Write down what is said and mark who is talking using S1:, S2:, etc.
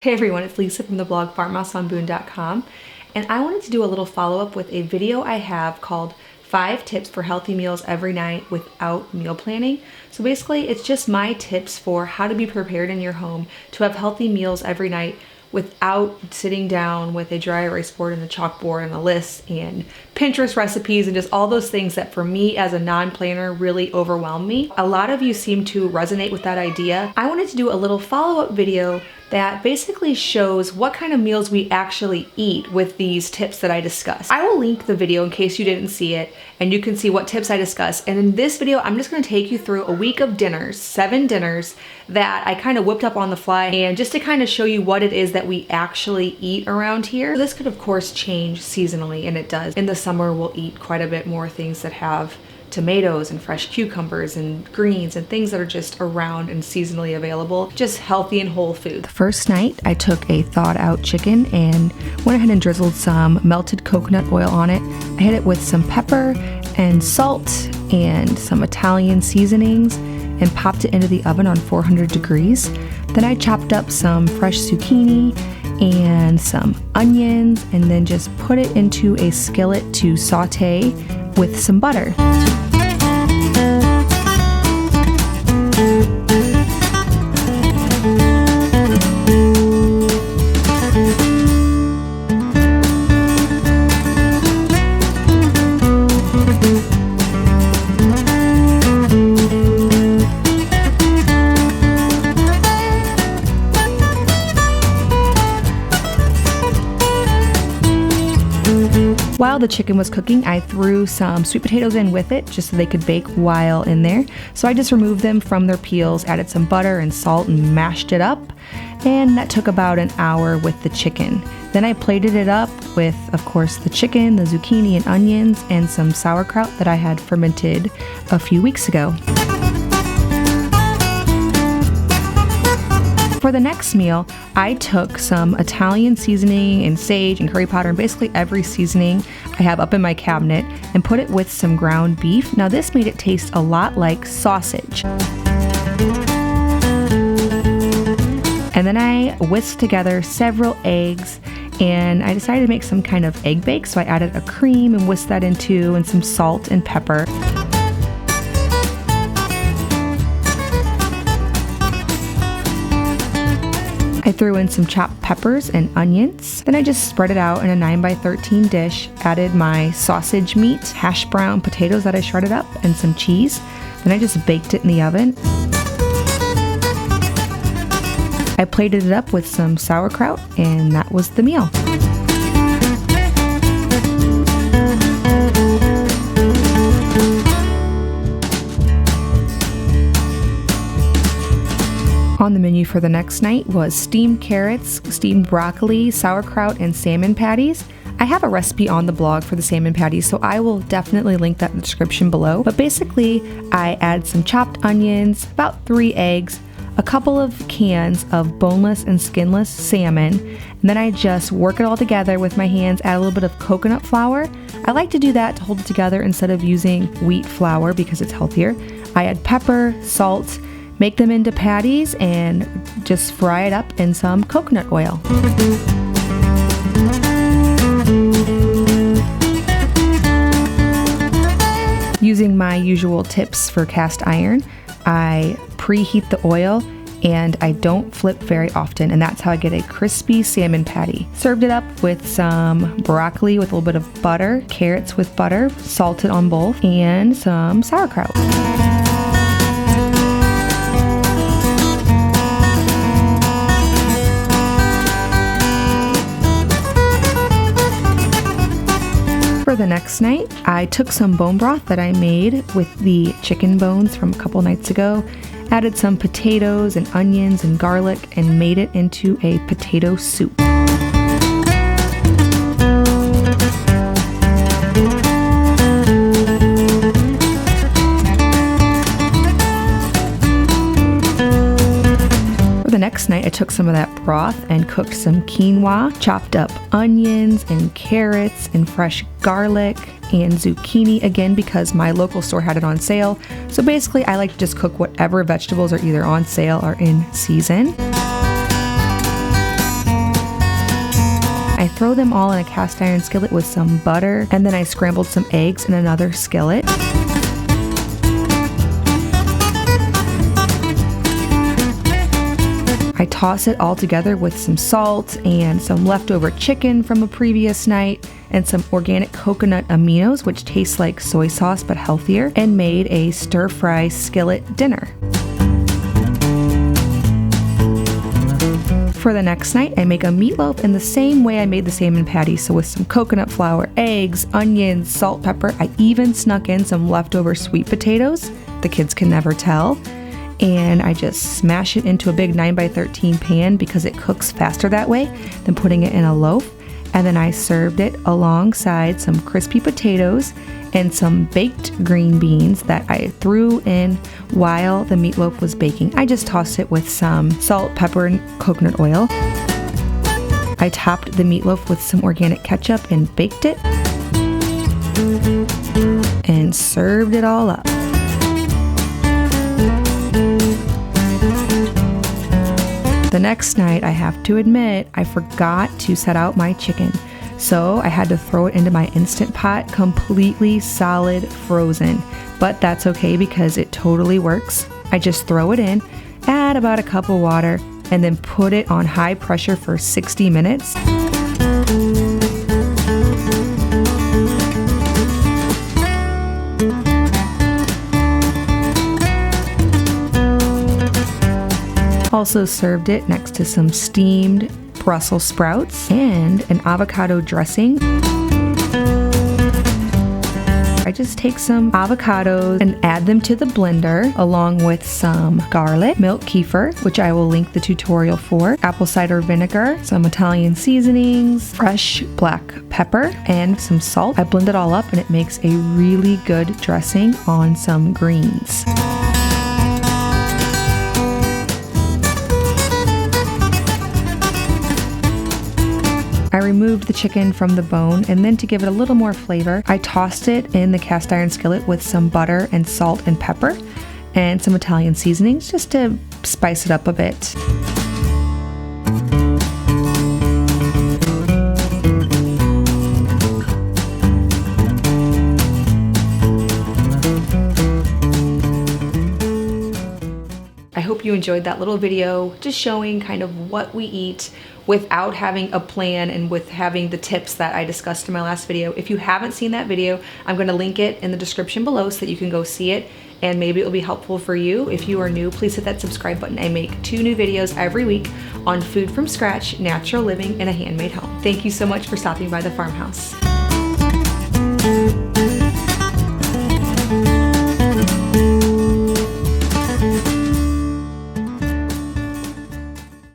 S1: Hey everyone, it's Lisa from the blog Farmhouse on Boone.com, and I wanted to do a little follow-up with a video I have called 5 tips for healthy meals every night without meal planning. So basically it's just my tips for how to be prepared in your home to have healthy meals every night without sitting down with a dry erase board and a chalkboard and a list and Pinterest recipes and just all those things that for me as a non-planner really overwhelm me. A lot of you seem to resonate with that idea. I wanted to do a little follow-up video that basically shows what kind of meals we actually eat with these tips that I discussed. I will link the video in case you didn't see it, and you can see what tips I discussed. And in this video, I'm just gonna take you through a week of dinners, 7 dinners that I kind of whipped up on the fly, and just to kind of show you what it is that we actually eat around here. This could of course change seasonally, and it does. In the summer, we'll eat quite a bit more things that have tomatoes and fresh cucumbers and greens and things that are just around and seasonally available, just healthy and whole food. The first night I took a thawed out chicken and went ahead and drizzled some melted coconut oil on it. I hit it with some pepper and salt and some Italian seasonings and popped it into the oven on 400 degrees. Then I chopped up some fresh zucchini and some onions and then just put it into a skillet to saute with some butter. While the chicken was cooking, I threw some sweet potatoes in with it just so they could bake while in there. So I just removed them from their peels, added some butter and salt and mashed it up. And that took about an hour with the chicken. Then I plated it up with, of course, the chicken, the zucchini and onions, and some sauerkraut that I had fermented a few weeks ago. For the next meal, I took some Italian seasoning and sage and curry powder and basically every seasoning I have up in my cabinet and put it with some ground beef. Now this made it taste a lot like sausage. And then I whisked together several eggs and I decided to make some kind of egg bake, so I added a cream and whisked that into and some salt and pepper. I threw in some chopped peppers and onions. Then I just spread it out in a 9x13 dish, added my sausage meat, hash brown potatoes that I shredded up, and some cheese. Then I just baked it in the oven. I plated it up with some sauerkraut, and that was the meal. On the menu for the next night was steamed carrots, steamed broccoli, sauerkraut, and salmon patties. I have a recipe on the blog for the salmon patties, so I will definitely link that in the description below. But basically, I add some chopped onions, about 3 eggs, a couple of cans of boneless and skinless salmon, and then I just work it all together with my hands, add a little bit of coconut flour. I like to do that to hold it together instead of using wheat flour because it's healthier. I add pepper, salt, make them into patties, and just fry it up in some coconut oil. Using my usual tips for cast iron, I preheat the oil and I don't flip very often, and that's how I get a crispy salmon patty. Served it up with some broccoli with a little bit of butter, carrots with butter, salted on both, and some sauerkraut. For the next night, I took some bone broth that I made with the chicken bones from a couple nights ago, added some potatoes and onions and garlic, and made it into a potato soup. The next night I took some of that broth and cooked some quinoa, chopped up onions and carrots and fresh garlic and zucchini, again because my local store had it on sale. So basically I like to just cook whatever vegetables are either on sale or in season. I throw them all in a cast iron skillet with some butter, and then I scrambled some eggs in another skillet. I toss it all together with some salt and some leftover chicken from a previous night and some organic coconut aminos, which taste like soy sauce but healthier, and made a stir-fry skillet dinner. For the next night, I make a meatloaf in the same way I made the salmon patties, so with some coconut flour, eggs, onions, salt, pepper. I even snuck in some leftover sweet potatoes. The kids can never tell. And I just smash it into a big 9x13 pan because it cooks faster that way than putting it in a loaf. And then I served it alongside some crispy potatoes and some baked green beans that I threw in while the meatloaf was baking. I just tossed it with some salt, pepper, and coconut oil. I topped the meatloaf with some organic ketchup and baked it and served it all up. The next night, I have to admit, I forgot to set out my chicken. So I had to throw it into my Instant Pot, completely solid frozen. But that's okay because it totally works. I just throw it in, add about a cup of water, and then put it on high pressure for 60 minutes. Also served it next to some steamed Brussels sprouts and an avocado dressing. I just take some avocados and add them to the blender along with some garlic, milk kefir, which I will link the tutorial for, apple cider vinegar, some Italian seasonings, fresh black pepper, and some salt. I blend it all up and it makes a really good dressing on some greens. I removed the chicken from the bone, and then to give it a little more flavor, I tossed it in the cast iron skillet with some butter and salt and pepper and some Italian seasonings just to spice it up a bit. I hope you enjoyed that little video just showing kind of what we eat without having a plan and with having the tips that I discussed in my last video. If you haven't seen that video, I'm going to link it in the description below so that you can go see it, and maybe it will be helpful for you. If you are new, please hit that subscribe button. I make 2 new videos every week on food from scratch, natural living, and a handmade home. Thank you so much for stopping by the farmhouse.